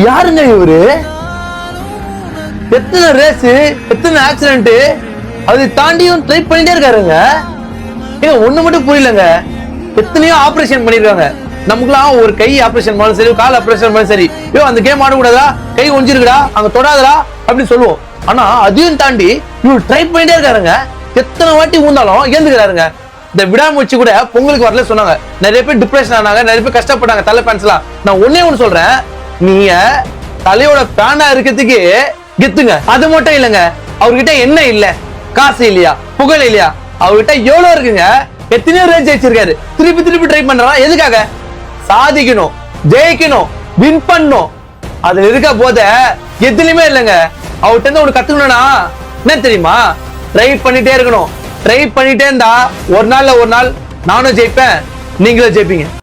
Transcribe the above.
யாருங்க இவரு? எத்தனை ரேஸ், எத்தனை ஆக்சிடென்ட், அதை தாண்டியும் ட்ரை பண்ணிட்டே இருக்காருங்க. ஏங்க ஒண்ணு மட்டும் புரியலங்க. எத்தனையோ ஆபரேஷன் பண்ணிருக்காங்க. நமக்குலாம் ஒரு கை ஆபரேஷன் பண்ணாலும் சரி, கால் ஆபரேஷன் பண்ணாலும் சரி, ஐயோ அந்த கேம் ஆடக்கூடாதா, கை ஒஞ்சிருக்குடா, அங்க தொடாதடா அப்படின்னு சொல்லுவோம். ஆனா அதையும் தாண்டி இவர் ட்ரை பண்ணிட்டே இருக்காருங்க. எத்தனை வாட்டி ஊந்தாலும் ஏந்துக்கிறாருங்க. இந்த விடாமுயற்சி கூட பொங்கலுக்கு வரல சொன்னாங்க. நிறைய பேர் டிப்ரெஷன் ஆனாங்க, நிறைய பேர் கஷ்டப்பட்டாங்க தலை பேன்ஸ்லாம். நான் ஒன்னே ஒண்ணு சொல்றேன், நீங்க தலையோட பேனா இருக்கிறதுக்கு கெத்துங்க. அது மட்டும் இல்லைங்க, அவர்கிட்ட என்ன இல்ல, காசு இல்லையா, புகழ் இல்லையா, அவர்கிட்ட எவ்வளவு இருக்குங்க. எத்தனையோ ரேஞ்ச் ஜெயிச்சிருக்காரு. திருப்பி திருப்பி ட்ரை பண்றா எதுக்காக? சாதிக்கணும், ஜெயிக்கணும், வின் பண்ணணும். அதுல இருக்க போத எதுலயுமே இல்லைங்க. அவர்கிட்ட இருந்து ஒண்ணு கத்துக்கணும்னா என்ன தெரியுமா? ட்ரை பண்ணிட்டே இருக்கணும். ட்ரை பண்ணிட்டே இருந்தா ஒரு நாள்ல ஒரு நாள் நானும் ஜெயிப்பேன், நீங்களும் ஜெயிப்பீங்க.